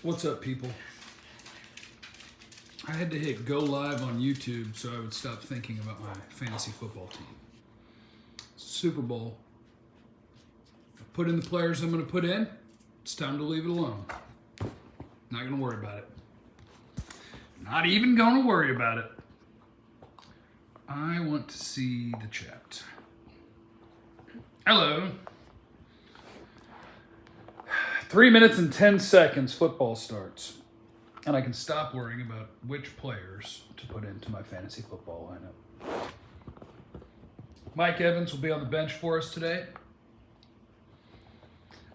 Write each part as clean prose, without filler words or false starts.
What's up, people? I had to hit go live on YouTube so I would stop thinking about my fantasy football team. Super Bowl. I put in the players I'm going to put in. It's time to leave it alone. Not going to worry about it. Not even going to worry about it. I want to see the chat. Hello. 3 minutes and 10 seconds, football starts. And I can stop worrying about which players to put into my fantasy football lineup. Mike Evans will be on the bench for us today.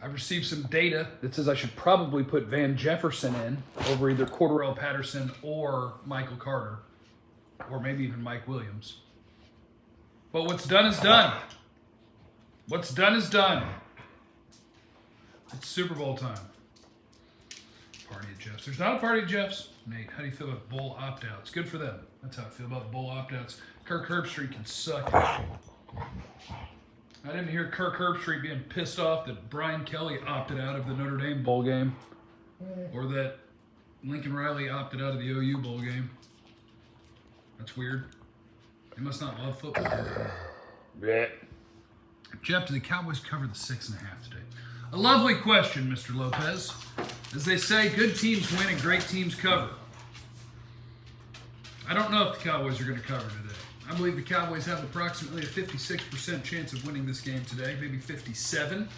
I've received some data that says I should probably put Van Jefferson in over either Cordarrelle Patterson or Michael Carter, or maybe even Mike Williams. But what's done is done. What's done is done. It's Super Bowl time. Party at Jeff's. There's not a party at Jeff's. Nate, how do you feel about bowl opt-outs? Good for them. That's how I feel about bowl opt-outs. Kirk Herbstreit can suck. I didn't hear Kirk Herbstreit being pissed off that Brian Kelly opted out of the Notre Dame bowl game, or that Lincoln Riley opted out of the OU bowl game. That's weird. They must not love football. Yeah. Jeff, do the Cowboys cover the 6.5 today? A lovely question, Mr. Lopez. As they say, good teams win and great teams cover. I don't know if the Cowboys are going to cover today. I believe the Cowboys have approximately a 56% chance of winning this game today, maybe 57.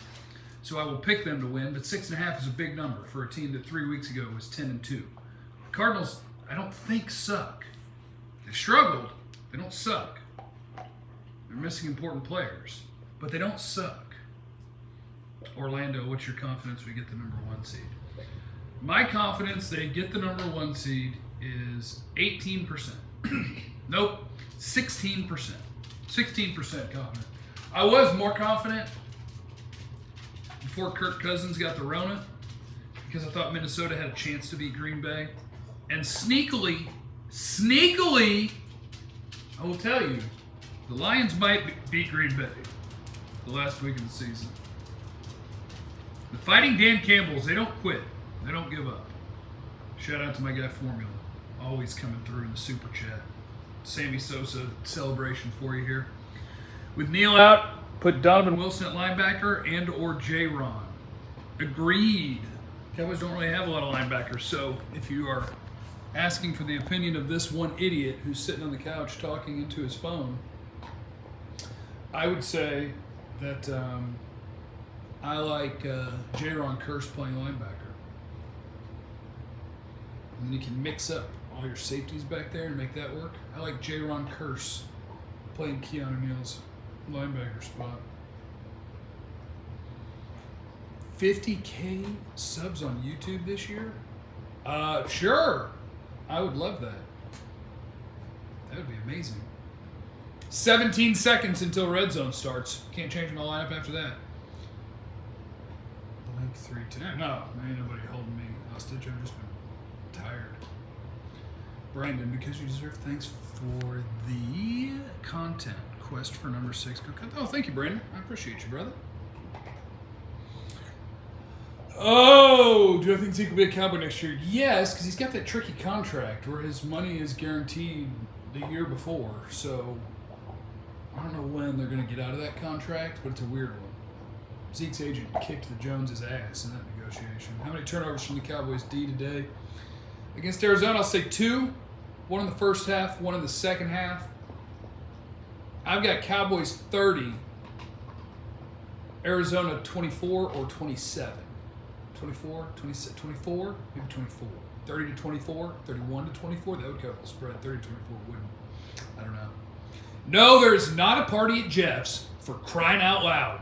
So I will pick them to win, but 6.5 is a big number for a team that 3 weeks ago was 10-2. The Cardinals, I don't think, suck. They struggled. They don't suck. They're missing important players, but they don't suck. Orlando, what's your confidence we get the number 1 seed? My confidence they get the number 1 seed is 18%. Nope, 16%. 16% confident. I was more confident before Kirk Cousins got the Rona because I thought Minnesota had a chance to beat Green Bay. And sneakily, I will tell you, the Lions might beat Green Bay the last week of the season. The Fighting Dan Campbells, they don't quit. They don't give up. Shout out to my guy Formula. Always coming through in the super chat. Sammy Sosa celebration for you here. With Neil out, put Donovan Wilson at linebacker and or J-Ron. Agreed. Cowboys don't really have a lot of linebackers, so if you are asking for the opinion of this one idiot who's sitting on the couch talking into his phone, I would say that I like J-Ron Kearse playing linebacker. And then you can mix up all your safeties back there and make that work. I like J-Ron Kearse playing Keanu Neal's linebacker spot. 50K subs on YouTube this year? Sure. I would love that. That would be amazing. 17 seconds until red zone starts. Can't change my lineup after that. Blank 310. No, ain't nobody holding me hostage. I've just been tired. Brandon, because you deserve thanks for the content. Quest for number 6. Oh, thank you, Brandon. I appreciate you, brother. Oh, do I think Zeke will be a Cowboy next year? Yes, because he's got that tricky contract where his money is guaranteed the year before. So I don't know when they're going to get out of that contract, but it's a weird one. Zeke's agent kicked the Joneses' ass in that negotiation. How many turnovers from the Cowboys D today? Against Arizona, I'll say 2. 1 in the first half, 1 in the second half. I've got Cowboys 30, Arizona 24 or 27. 24, 26, 24, maybe 24. 30 to 24, 31 to 24, that would cover the spread. 30 to 24 wouldn't. I don't know. No, there's not a party at Jeff's, for crying out loud.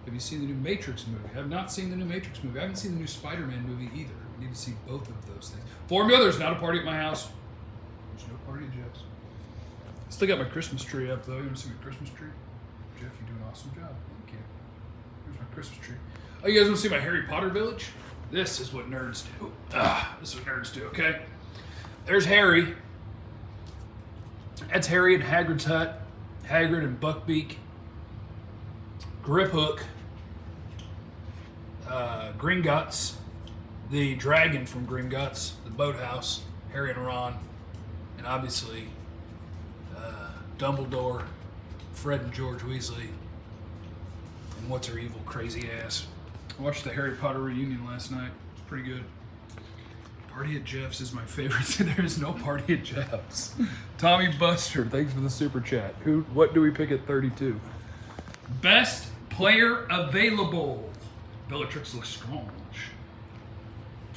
Have you seen the new Matrix movie? I have not seen the new Matrix movie. I haven't seen the new Spider-Man movie either. I need to see both of those things. Formula, there's not a party at my house. There's no party at Jeff's. Still got my Christmas tree up, though. You want to see my Christmas tree? Jeff, you do an awesome job. Thank you. Here's my Christmas tree. Oh, you guys want to see my Harry Potter village? This is what nerds do. This is what nerds do, okay? There's Harry. That's Harry and Hagrid's hut. Hagrid and Buckbeak. Grip Hook. Gringotts. the dragon from Gringotts, the boathouse, Harry and Ron, and obviously Dumbledore, Fred and George Weasley, and what's her evil crazy ass. I watched the Harry Potter reunion last night. It's pretty good. Party at Jeff's is my favorite. There is no Party at Jeff's. Tommy Buster, thanks for the super chat. What do we pick at 32? Best player available. Bellatrix Lestrange.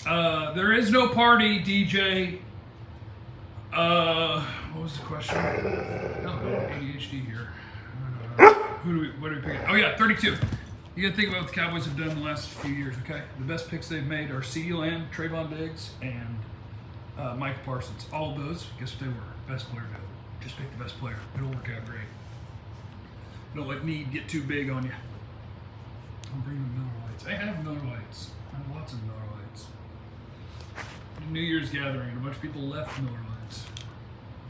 There is no party, DJ. What was the question? ADHD here. What do we pick? Oh yeah, 32. You gotta think about what the Cowboys have done in the last few years, okay? The best picks they've made are CeeDee Lamb, Trayvon Diggs, and Michael Parsons. All of those, guess what they were? Best player available. Just pick the best player. It'll work out great. Don't let need get too big on you. I'll bring the Miller Lights. I have Miller Lights. I have lots of Miller Lights. New Year's gathering, and a bunch of people left Miller Lights.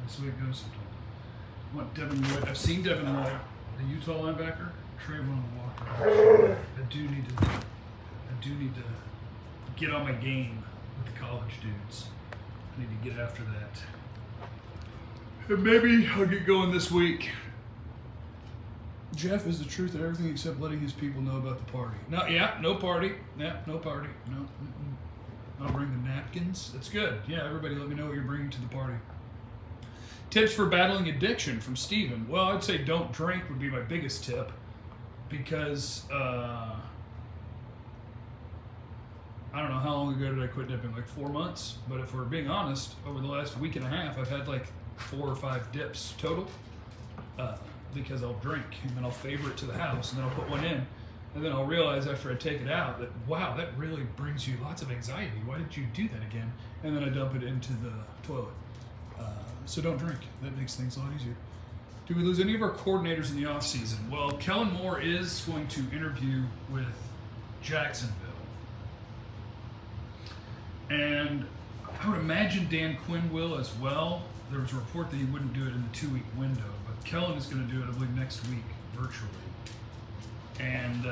That's the way it goes sometimes. I want Devin Lloyd. I've seen Devin Lloyd, the Utah linebacker. Trayvon Walker. I do need to get on my game with the college dudes. I need to get after that. And maybe I'll get going this week. Jeff is the truth of everything except letting his people know about the party. No party. Yeah, no party. No. I'll bring the napkins. That's good. Yeah, everybody let me know what you're bringing to the party. Tips for battling addiction from Steven. Well, I'd say don't drink would be my biggest tip. Because, I don't know how long ago did I quit dipping, like 4 months? But if we're being honest, over the last week and a half, I've had like 4 or 5 dips total. Because I'll drink, and then I'll favor it to the house, and then I'll put one in. And then I'll realize after I take it out that, wow, that really brings you lots of anxiety. Why did you do that again? And then I dump it into the toilet. So don't drink. That makes things a lot easier. Do we lose any of our coordinators in the offseason? Well, Kellen Moore is going to interview with Jacksonville. And I would imagine Dan Quinn will as well. There was a report that he wouldn't do it in the 2-week window, but Kellen is going to do it, I believe, next week, virtually. And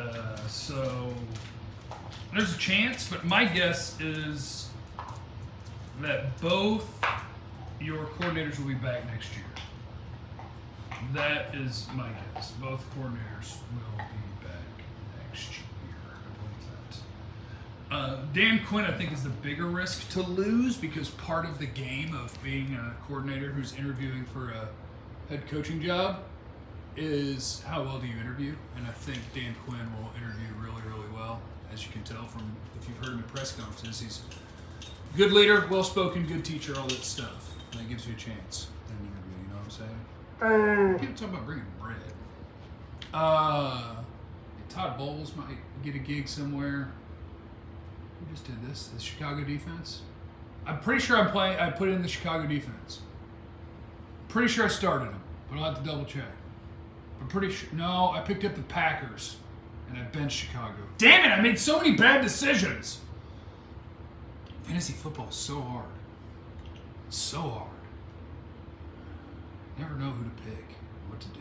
so there's a chance, but my guess is that both your coordinators will be back next year. That is my guess. Both coordinators will be back next year. I believe that. Dan Quinn, I think, is the bigger risk to lose because part of the game of being a coordinator who's interviewing for a head coaching job is how well do you interview. And I think Dan Quinn will interview really, really well. As you can tell from if you've heard him at press conferences, he's a good leader, well-spoken, good teacher, all that stuff. And that gives you a chance in an interview, you know what I'm saying? People talk about bringing bread. Todd Bowles might get a gig somewhere. Who just did this? The Chicago defense? I'm pretty sure I put in the Chicago defense. Pretty sure I started him, but I'll have to double check. But pretty sure, no, I picked up the Packers and I benched Chicago. Damn it, I made so many bad decisions. Fantasy football is so hard. So hard. Never know who to pick, what to do.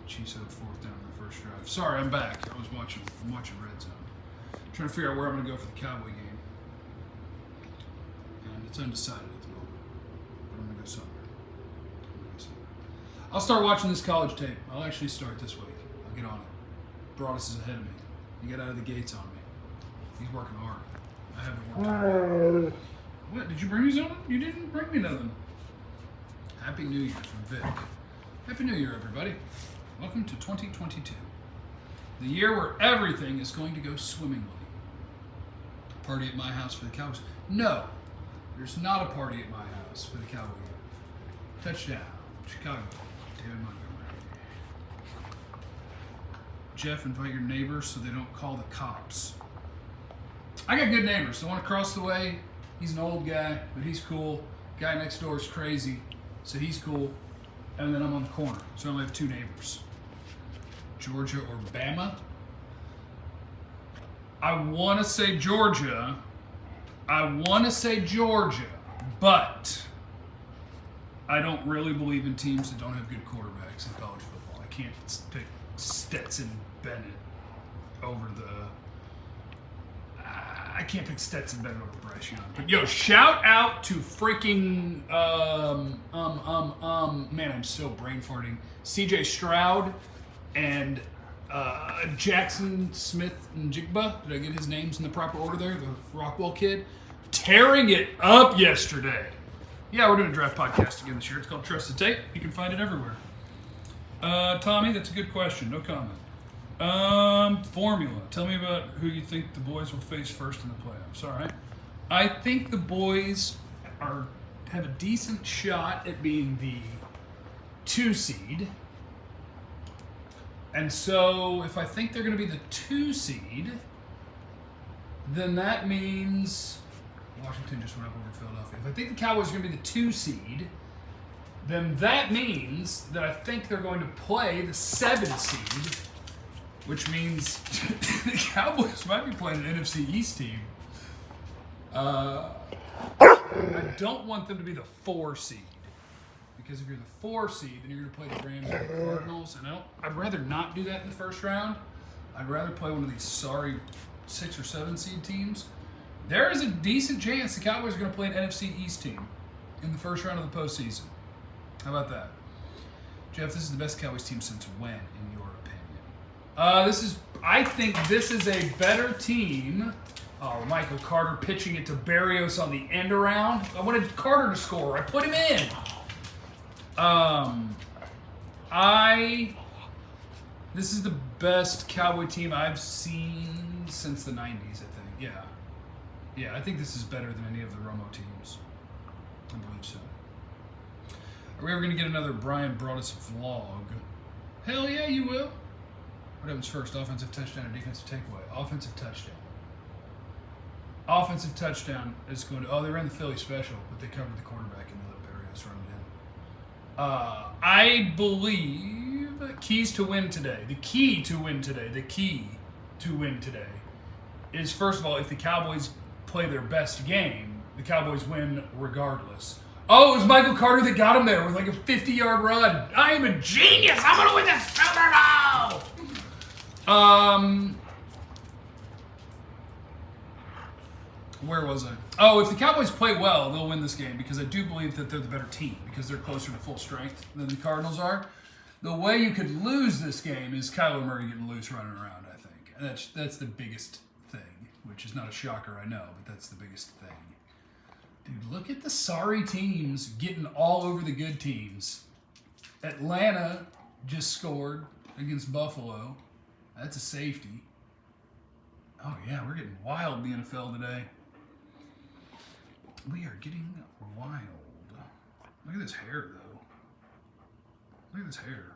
Chiefs had 4th down in the first drive. Sorry, I'm back. I'm watching Red Zone. Trying to figure out where I'm going to go for the Cowboy game. And it's undecided at the moment. But I'm going to go somewhere. I'll start watching this college tape. I'll actually start this week. I'll get on it. Broadus is ahead of me. He got out of the gates on me. He's working hard. I haven't worked hard. What? Did you bring me something? You didn't bring me nothing. Happy New Year from Vic. Happy New Year, everybody. Welcome to 2022. The year where everything is going to go swimmingly. Party at my house for the Cowboys. No, there's not a party at my house for the Cowboys. Touchdown, Chicago. David Montgomery. Jeff, invite your neighbors so they don't call the cops. I got good neighbors. The one across the way, he's an old guy, but he's cool. Guy next door is crazy, so he's cool. And then I'm on the corner, so I only have 2 neighbors. Georgia or Bama? I want to say Georgia. But I don't really believe in teams that don't have good quarterbacks in college football. I can't pick Stetson Bennett over the... I can't pick Stetson Bennett over Bryce Young. But yo, shout out to freaking man, I'm so brain farting. CJ Stroud and Jackson Smith and Jigba. Did I get his names in the proper order there? The Rockwell kid. Tearing it up yesterday. Yeah, we're doing a draft podcast again this year. It's called Trusted Tape. You can find it everywhere. Tommy, that's a good question. No comment. Formula. Tell me about who you think the boys will face first in the playoffs. All right. I think the boys have a decent shot at being the 2 seed. And so if I think they're going to be the 2 seed, then that means Washington just went up over Philadelphia. If I think the Cowboys are going to be the 2 seed, then that means that I think they're going to play the 7 seed, which means the Cowboys might be playing an NFC East team. I don't want them to be the 4 seed. Because if you're the 4 seed, then you're going to play the Rams or the Cardinals. And I'd rather not do that in the first round. I'd rather play one of these sorry 6 or 7 seed teams. There is a decent chance the Cowboys are going to play an NFC East team in the first round of the postseason. How about that? Jeff, this is the best Cowboys team since when, in your opinion? I think this is a better team. Oh, Michael Carter pitching it to Berrios on the end around. I wanted Carter to score. I put him in. This is the best Cowboy team I've seen since the 90s, I think. Yeah. Yeah, I think this is better than any of the Romo teams. I believe so. Are we ever going to get another Brian Broaddus vlog? Hell yeah, you will. What happens first, offensive touchdown or defensive takeaway? Offensive touchdown. Offensive touchdown is going to... Oh, they ran the Philly special, but they covered the quarterback and let Berrios run it in. I believe keys to win today. The key to win today is, first of all, if the Cowboys play their best game, the Cowboys win regardless. Oh, it was Michael Carter that got him there with like a 50-yard run. I am a genius. I'm going to win this Super Bowl. Where was I? Oh, if the Cowboys play well, they'll win this game because I do believe that they're the better team because they're closer to full strength than the Cardinals are. The way you could lose this game is Kyler Murray getting loose running around, I think. And that's the biggest thing, which is not a shocker, I know, but that's the biggest thing. Dude, look at the sorry teams getting all over the good teams. Atlanta just scored against Buffalo. That's a safety. Oh, yeah, we're getting wild in the NFL today. We are getting wild. Look at this hair, though. Look at this hair.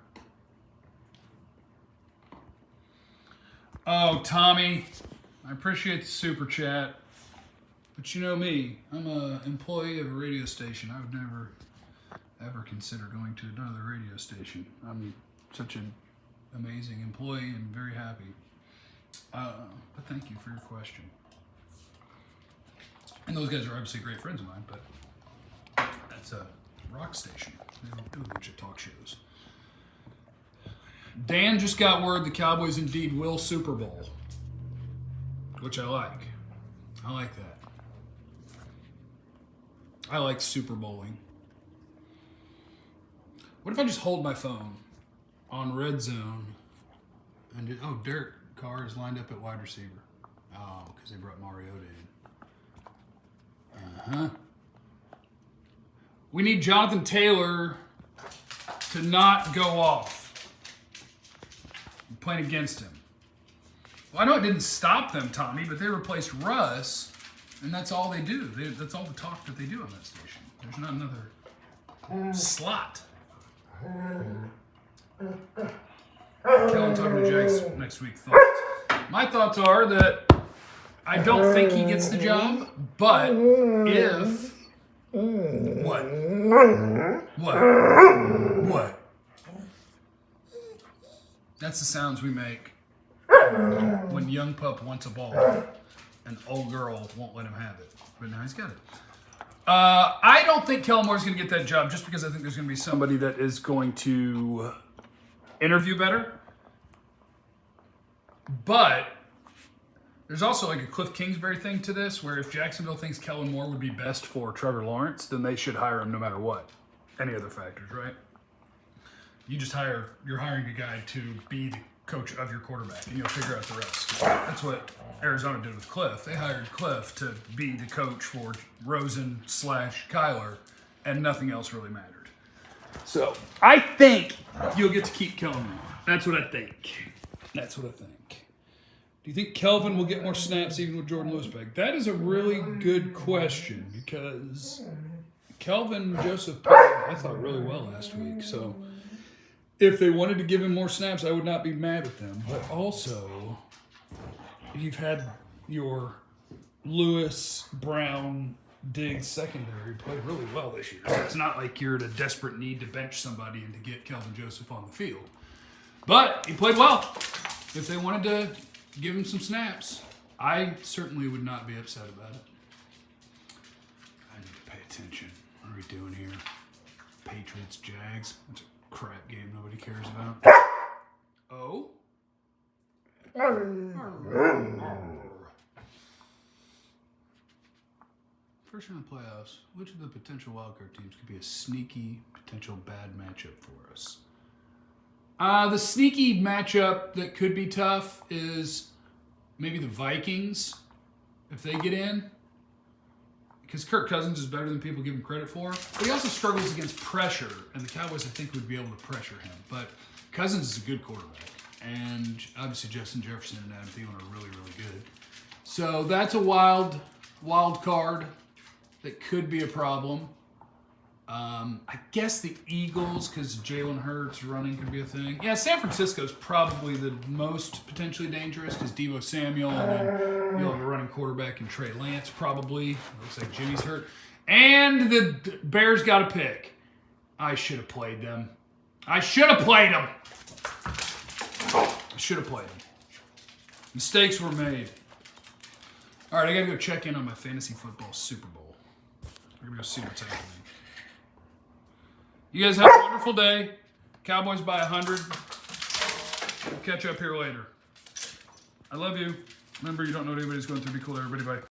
Oh, Tommy, I appreciate the super chat. But you know me, I'm an employee of a radio station. I would never, ever consider going to another radio station. I'm such an amazing employee and very happy. But thank you for your question. And those guys are obviously great friends of mine, but that's a rock station. They don't do a bunch of talk shows. Dan just got word the Cowboys indeed will Super Bowl, which I like. I like that. I like Super Bowling. What if I just hold my phone on red zone and just, oh, Derek Carr is lined up at wide receiver. Oh, because they brought Mariota in. Uh-huh. We need Jonathan Taylor to not go off. I'm playing against him. Well, I know it didn't stop them, Tommy, but they replaced Russ, and that's all they do. That's all the talk that they do on that station. There's not another slot. Kellen talking to Jags next week. Thoughts? My thoughts are that I don't think he gets the job, but if... What? That's the sounds we make when young pup wants a ball and old girl won't let him have it. But now he's got it. I don't think Kellen Moore's going to get that job just because I think there's going to be somebody that is going to interview better. But There's also like a Cliff Kingsbury thing to this, where if Jacksonville thinks Kellen Moore would be best for Trevor Lawrence, then they should hire him no matter what. Any other factors, right? You're hiring a guy to be the coach of your quarterback, and you'll figure out the rest. That's what Arizona did with Cliff. They hired Cliff to be the coach for Rosen/Kyler, and nothing else really mattered. So I think you'll get to keep Kellen Moore. That's what I think. Do you think Kelvin will get more snaps even with Jordan Lewis back? That is a really good question, because Kelvin Joseph played, I thought, really well last week. So if they wanted to give him more snaps, I would not be mad at them. But also, you've had your Lewis, Brown, Diggs secondary play really well this year. So it's not like you're in a desperate need to bench somebody and to get Kelvin Joseph on the field. But he played well. If they wanted to give him some snaps, I certainly would not be upset about it. I need to pay attention. What are we doing here? Patriots, Jags. That's a crap game nobody cares about. Oh? First round playoffs. Which of the potential wildcard teams could be a sneaky potential bad matchup for us? The sneaky matchup that could be tough is maybe the Vikings, if they get in. Because Kirk Cousins is better than people give him credit for. But he also struggles against pressure, and the Cowboys, I think, would be able to pressure him. But Cousins is a good quarterback. And obviously Justin Jefferson and Adam Thielen are really, really good. So that's a wild card that could be a problem. I guess the Eagles, because Jalen Hurts running could be a thing. Yeah, San Francisco's probably the most potentially dangerous, because Deebo Samuel, and then you'll have a running quarterback in Trey Lance probably. It looks like Jimmy's hurt. And the Bears got a pick. I should have played them. Mistakes were made. All right, I got to go check in on my fantasy football Super Bowl. We're going to go see what's happening. You guys have a wonderful day. Cowboys by 100. We'll catch up here later. I love you. Remember, you don't know what anybody's going through. Be cool, everybody. Bye.